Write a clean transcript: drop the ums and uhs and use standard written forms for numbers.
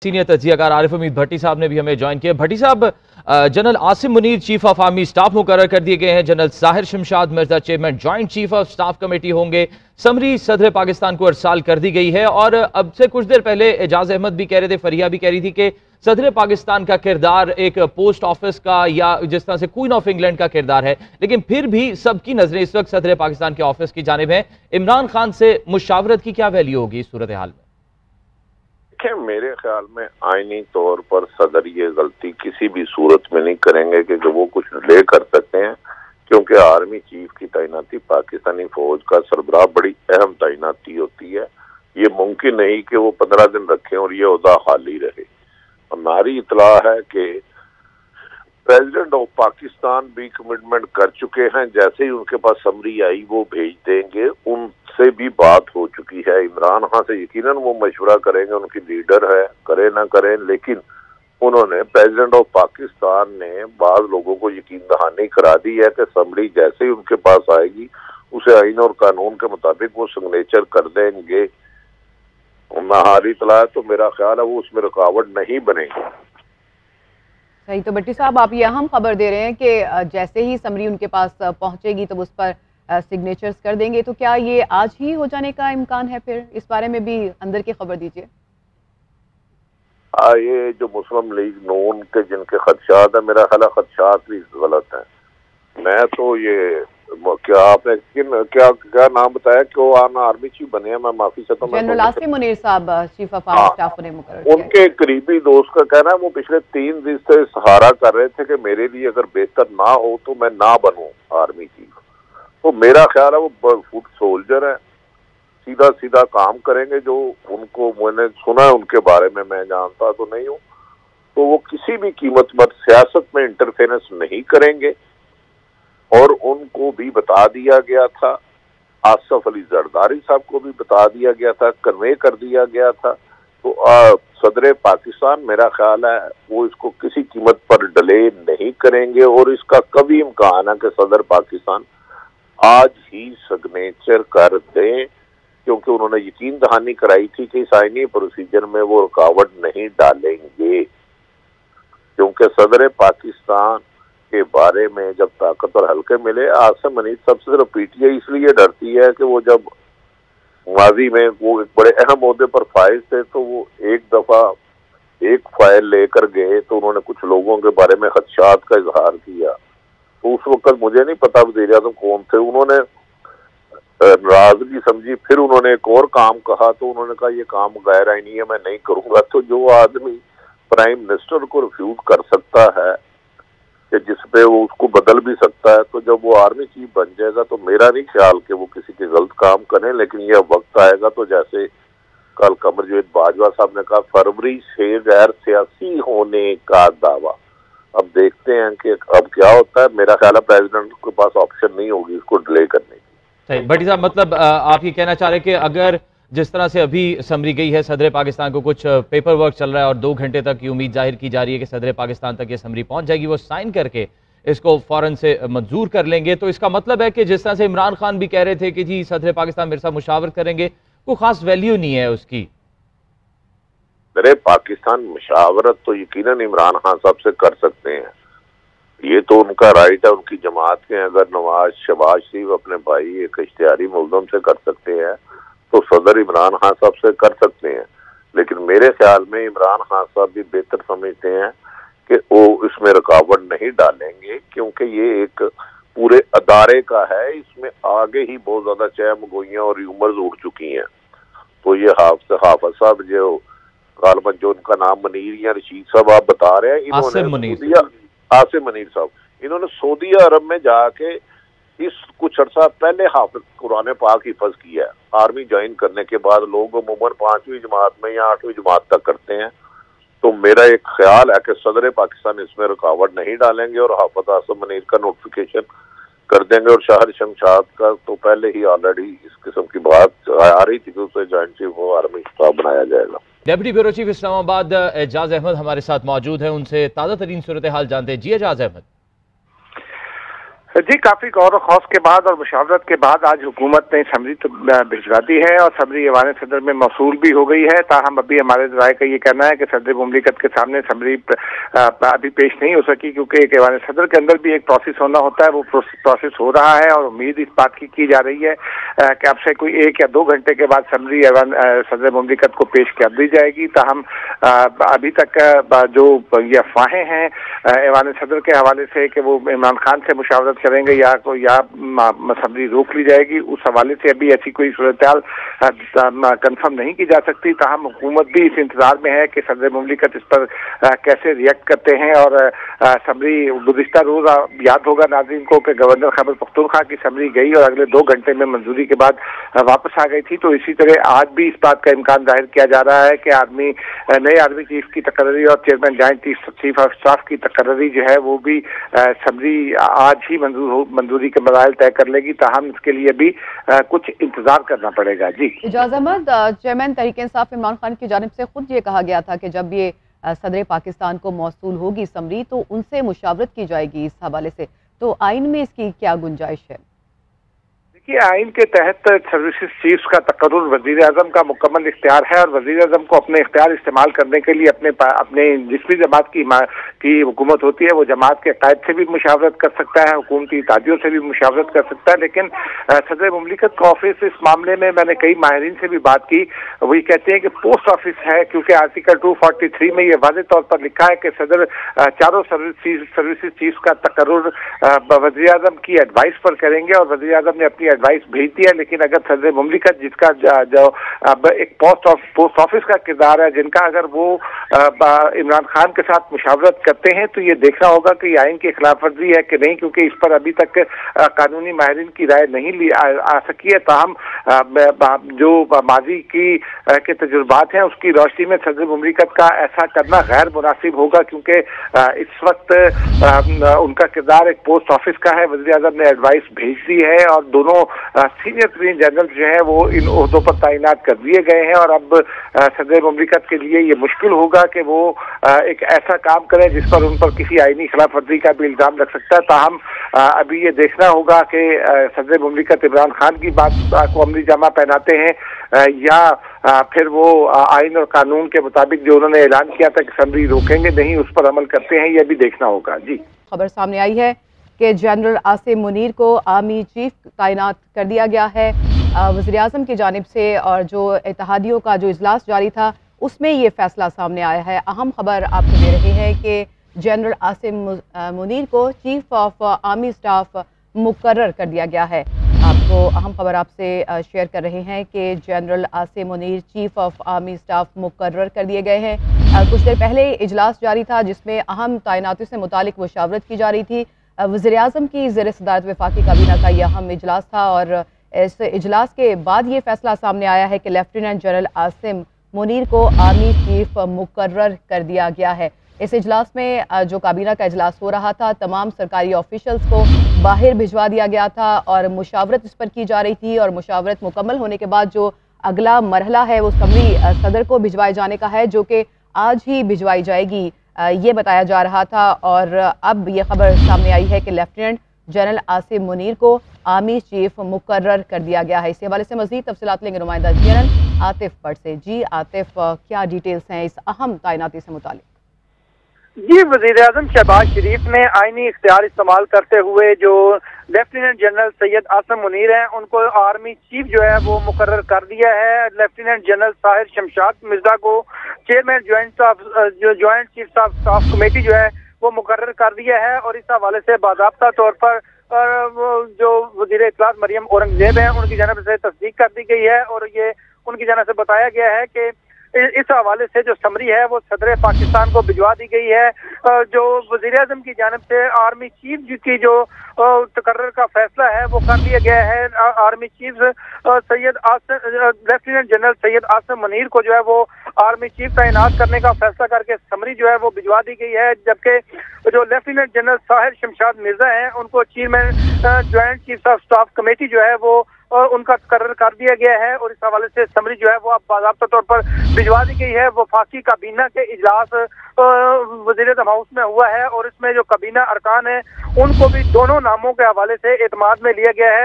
Senior तज्जियाकार Arif उम्मीद भट्टी साहब ने भी हमें ज्वाइन किया। भट्टी साहब, general Asim Munir chief of army staff मुकर्रर कर दिए गए हैं। General Sahir Shamshad Mirza chairman joint chief of staff committee होंगे। समरी सदर पाकिस्तान को अरसाल कर दी गई है और अब से कुछ देर पहले एजाज अहमद भी कह रहे थे, फरिया भी कह रही थी कि सदर पाकिस्तान का किरदार एक पोस्ट ऑफिस का या जिस तरह से क्वीन ऑफ इंग्लैंड का किरदार है, लेकिन फिर भी सबकी नजरें इस वक्त सदर पाकिस्तान के ऑफिस की जानिब है। इमरान खान से मुशावरत की क्या वैल्यू होगी इस सूरत हाल में? मेरे ख्याल में आईनी तौर पर सदर ये गलती किसी भी सूरत में नहीं करेंगे कि वो कुछ डिले कर सकते हैं, क्योंकि आर्मी चीफ की तैनाती पाकिस्तानी फौज का सरबराह बड़ी अहम तैनाती होती है। ये मुमकिन नहीं कि वो 15 दिन रखें और ये ओहदा खाली रहे। हमारी इतला है कि प्रेसिडेंट ऑफ पाकिस्तान भी कमिटमेंट कर चुके हैं, जैसे ही उनके पास समरी आई वो भेज देंगे। उनसे भी बात हो चुकी है। इमरान खान से यकीनन वो मशवरा करेंगे, उनकी लीडर है, करे ना करें, लेकिन उन्होंने प्रेसिडेंट ऑफ पाकिस्तान ने बाज लोगों को यकीन दहानी करा दी है कि समरी जैसे ही उनके पास आएगी उसे आइन और कानून के मुताबिक वो सिग्नेचर कर देंगे। हमारी इतला है तो मेरा ख्याल है वो उसमें रुकावट नहीं बनेगी। सही। तो भट्टी साहब, आप ये अहम खबर दे रहे हैं कि जैसे ही समरी उनके पास पहुंचेगी तो उस पर सिग्नेचर्स कर देंगे, तो क्या ये आज ही हो जाने का इम्कान है? फिर इस बारे में भी अंदर की खबर दीजिए। ये जो मुस्लिम लीग नून के जिनके खदशात है, मेरा ख्याल है खदशात भी गलत है। मैं तो ये क्या आपने क्या नाम बताया कि वो आर्मी चीफ बने हैं? मैं माफी चाहता हूँ, जनरल आसिम मुनीर साहब चीफ ऑफ आर्मी स्टाफ ने मुकर्रर। उनके करीबी दोस्त का कहना है वो पिछले 3 दिन से सहारा कर रहे थे कि मेरे लिए अगर बेहतर ना हो तो मैं ना बनूं आर्मी चीफ। तो मेरा ख्याल है वो फुट सोल्जर है, सीधा सीधा काम करेंगे। जो उनको मैंने सुना है उनके बारे में, मैं जानता तो नहीं हूँ, तो वो किसी भी कीमत पर सियासत में इंटरफेरेंस नहीं करेंगे। और उनको भी बता दिया गया था, आसफ अली जरदारी साहब को भी बता दिया गया था, कन्वे कर दिया गया था। तो सदर पाकिस्तान मेरा ख्याल है वो इसको किसी कीमत पर डिले नहीं करेंगे और इसका कभी इम्कान है कि सदर पाकिस्तान आज ही सिग्नेचर कर दें, क्योंकि उन्होंने यकीन दहानी कराई थी कि इस आईनी प्रोसीजर में वो रुकावट नहीं डालेंगे। क्योंकि सदर पाकिस्तान के बारे में जब ताकत और हल्के मिले, आसिम मुनीर सबसे सिर्फ पीटीआई इसलिए डरती है कि वो जब माजी में वो एक बड़े अहम ओहदे पर फाइज थे तो वो एक दफा एक फाइल लेकर गए तो उन्होंने कुछ लोगों के बारे में खदशात का इजहार किया। तो उस वक्त मुझे नहीं पता वज़ीर-ए-आज़म कौन थे, उन्होंने नाराजगी समझी, फिर उन्होंने एक और काम कहा तो उन्होंने कहा ये काम गैर आईनी है, मैं नहीं करूंगा। तो जो आदमी प्राइम मिनिस्टर को रिफ्यूज कर सकता है कि जिसपे वो उसको बदल भी सकता है, तो जब वो आर्मी चीफ बन जाएगा तो मेरा नहीं ख्याल कि वो किसी के गलत काम करें। लेकिन यह वक्त आएगा तो जैसे कल कमरजावेद बाजवा साहब ने कहा, फरवरी से गैर सियासी होने का दावा। अब देखते हैं कि अब क्या होता है। मेरा ख्याल है प्रेसिडेंट के पास ऑप्शन नहीं होगी इसको डिले करने की। भट्टी साहब, मतलब आप ये कहना चाह रहे हैं कि अगर जिस तरह से अभी समरी गई है सदर पाकिस्तान को, कुछ पेपर वर्क चल रहा है और 2 घंटे तक की उम्मीद जाहिर की जा रही है कि सदर पाकिस्तान तक ये समरी पहुंच जाएगी, वो साइन करके इसको फौरन से मंजूर कर लेंगे, तो इसका मतलब है कि जिस तरह से इमरान खान भी कह रहे थे कि जी सदर पाकिस्तान मेरे साथ मुशावरत करेंगे, कोई खास वैल्यू नहीं है उसकी। मेरे पाकिस्तान मुशावरत तो यकीनन इमरान खान साहब से कर सकते हैं, ये तो उनका राइट है, उनकी जमात के। अगर नवाज शहबाज शरीफ अपने भाई एक इश्तिहारी मुल्ज़म से कर सकते हैं तो सदर इमरान खान साहब से कर सकते हैं। लेकिन मेरे ख्याल में इमरान खान साहब भी बेहतर समझते हैं कि वो इसमें रुकावट नहीं डालेंगे, क्योंकि ये एक पूरे अदारे का है, इसमें आगे ही बहुत ज्यादा चहमगोइयां और र्यूमर्स उड़ चुकी हैं। तो ये हाफिज साहब जो गालबन जो उनका नाम मुनीर या रशीद साहब आप बता रहे हैं, इन्होंने आसिम मुनीर साहब, इन्होंने सऊदी अरब में जाके इस कुछ अर्सा पहले हाफिज कुरान पाक हिफज किया है। आर्मी ज्वाइन करने के बाद लोग अमूमन 5वीं जमात में या 8वीं जमात तक करते हैं। तो मेरा एक ख्याल है कि सदर पाकिस्तान इसमें रुकावट नहीं डालेंगे और हाफिज आसिम मुनीर का नोटिफिकेशन कर देंगे। और शाहिर शमशाद का तो पहले ही ऑलरेडी इस किस्म की बात आ रही थी कि उसे joint chief of army staff बनाया जाएगा। Deputy bureau chief Islamabad Ejaz Ahmed हमारे साथ मौजूद हैं, उनसे ताज़ा तरीन सूरत हाल जानते हैं। जी एजाज अहमद। जी, काफी गौर और खौफ के बाद और मुशावरत के बाद आज हुकूमत ने समरी तो भिजवा दी है और समरी ऐवान सदर में मौसूल भी हो गई है। ताहम अभी हमारे राय का ये कहना है कि सदर मुमलिकत के सामने समरी अभी पेश नहीं हो सकी, क्योंकि एक ऐवान सदर के अंदर भी एक प्रोसेस होना होता है। वो प्रोसेस हो रहा है और उम्मीद इस बात की जा रही है कि अब से कोई 1 या 2 घंटे के बाद समरी ऐवान सदर मुमलिकत को पेश कर दी जाएगी। ताहम अभी तक जो ये अफवाहें हैं ऐवान सदर के हवाले से कि वो इमरान खान से मुशावरत करेंगे या समरी रोक ली जाएगी, उस हवाले से अभी ऐसी कोई सूरत-ए-हाल कंफर्म नहीं की जा सकती। ताहम हुकूमत भी इस इंतजार में है कि सदर मुमलिकत इस पर कैसे रिएक्ट करते हैं। और समरी गुज़िश्ता रोज याद होगा नाज़रीन को कि गवर्नर खैबर पख्तूनख्वा की समरी गई और अगले 2 घंटे में मंजूरी के बाद वापस आ गई थी। तो इसी तरह आज भी इस बात का इम्कान जाहिर किया जा रहा है कि नए आर्मी चीफ की तकर्री और chairman joint chief of staff की तकर्री जो है वो भी समरी आज ही मंजूरी के मराइल तय कर लेगी। ताहम इसके लिए भी कुछ इंतजार करना पड़ेगा। जी इजाज़ अहमद, चेयरमैन तहरीक इंसाफ इमरान खान की जानिब से खुद ये कहा गया था कि जब ये सदर पाकिस्तान को मौसूल होगी समरी तो उनसे मुशावरत की जाएगी इस हवाले से, तो आइन में इसकी क्या गुंजाइश है? देखिए, आइन के तहत सर्विसेज चीफ का तकर्रुर वजीर आजम का मुकम्मल इख्तियार है और वजीर आजम को अपने इख्तियार इस्तेमाल करने के लिए अपने जिस भी जमात की हुकूमत होती है वो जमात के कायद से भी मुशावरत कर सकता है, हुकूमती इत्तेहादियों से भी मुशावरत कर सकता है। लेकिन सदर मुमलिकत का ऑफिस इस मामले में, मैंने कई माहिरीन से भी बात की, वही कहते हैं कि पोस्ट ऑफिस है, क्योंकि आर्टिकल 243 में ये वाज़ेह तौर पर लिखा है कि सदर चारों सर्विसेज चीफ का तकर्रुर वजीर आजम की एडवाइस पर करेंगे और वजीर आजम ने अपनी एडवाइस भेज दिया। लेकिन अगर सदर मुमलिकत जिसका जो एक पोस्ट ऑफिस का किरदार है, जिनका अगर वो इमरान खान के साथ मुशावरत करते हैं तो ये देखना होगा कि आइन की खिलाफ वर्जी है कि नहीं, क्योंकि इस पर अभी तक कानूनी माहिरीन की राय नहीं आ सकी है। ताहम जो माजी के तजुर्बात हैं उसकी रोशनी में सदर मुमलिकत का ऐसा करना गैर मुनासिब होगा, क्योंकि इस वक्त उनका किरदार एक पोस्ट ऑफिस का है। वज़ीर आज़म ने एडवाइस भेज दी है और दोनों सीनियर तरीन जनरल जो है वो इन ओहदों पर तैनात कर दिए गए हैं। और अब सदर मुमलिकत के लिए ये मुश्किल होगा कि वो एक ऐसा काम करें जिस पर उन पर किसी आईनी खिलाफ वर्जी का भी इल्जाम लग सकता है। ताहम अभी ये देखना होगा कि सदर मुमलिकत इमरान खान की बात को अमली जामा पहनाते हैं या फिर वो आइन और कानून के मुताबिक जो उन्होंने ऐलान किया था कि समरी रोकेंगे नहीं, उस पर अमल करते हैं, यह भी देखना होगा। जी, खबर सामने आई है कि जनरल आसिम मुनीर को आर्मी चीफ तैनात कर दिया गया है वज़ीर आज़म की जानिब से, और जो इत्तेहादियों का जो इजलास जारी था उसमें ये फैसला सामने आया है। अहम खबर आपको दे रहे हैं कि जनरल आसिम मुनीर को चीफ ऑफ आर्मी स्टाफ मुकर्रर कर दिया गया है। आपको अहम खबर आपसे शेयर कर रहे हैं कि general Asim Munir chief of army staff मुकर्रर कर दिए गए हैं। कुछ देर पहले इजलास जारी था जिसमें अहम तैनातियों से मुतालिक मुशावरत की जा रही थी। वज़ीर आज़म की ज़ेर सदारत वफाकी काबीना का यह अहम इजलास था और इस इजलास के बाद ये फैसला सामने आया है कि लेफ्टिनेंट जनरल आसिम मुनीर को आर्मी चीफ मुकर्रर कर दिया गया है। इस इजलास में जो काबीना का इजलास हो रहा था, तमाम सरकारी ऑफिशल्स को बाहर भिजवा दिया गया था और मुशावरत इस पर की जा रही थी। और मुशावरत मुकम्मल होने के बाद जो अगला मरहला है वो समरी सदर को भिजवाए जाने का है, जो कि आज ही भिजवाई जाएगी, ये बताया जा रहा था। और अब ये खबर सामने आई है कि लेफ्टिनेंट जनरल आसिम मुनीर को आर्मी चीफ मुकर्रर कर दिया गया है। इस हवाले से मज़ीद तफसीलात लेंगे नुमाइंदा जनरल आतिफ भट्ट से। जी आतिफ, क्या डिटेल्स हैं इस अहम तैनाती से मुतालिक? जी, वज़ीर आज़म शहबाज शरीफ ने आईनी इख्तियार इस्तेमाल करते हुए जो लेफ्टिनेंट जनरल सैयद आसिम मुनीर हैं उनको आर्मी चीफ जो है वो मुकर्रर कर दिया है। लेफ्टिनेंट जनरल साहिर शमशाद मिर्जा को chairman joint chief of staff committee जो है वो मुकर्रर कर दिया है। और इस हवाले से बाज़ाब्ता तौर पर जो वज़ीर इत्तलात मरियम औरंगजेब हैं उनकी जानिब से तस्दीक कर दी गई है और ये उनकी जानिब से बताया गया है कि इस हवाले से जो समरी है वो सदर पाकिस्तान को भिजवा दी गई है। जो वज़ीर आज़म की जानिब से आर्मी चीफ की जो तकर्रर का फैसला है वो कर लिया गया है। Army chief lieutenant general Syed Asim Munir को जो है वो आर्मी चीफ तैनात करने का फैसला करके समरी जो है वो भिजवा दी गई है, जबकि जो लेफ्टिनेंट जनरल साहिर शमशाद मिर्जा हैं उनको chairman joint chief of staff committee जो है वो और उनका तकर्रर कर दिया गया है और इस हवाले से समरी जो है वो अब बाज़ाब्ता तौर पर भिजवा दी गई है। वफाकी काबीना के इजलास वज़ीर-ए-आज़म हाउस में हुआ है और इसमें जो काबीना अरकान है उनको भी दोनों नामों के हवाले से एतमाद में लिया गया है।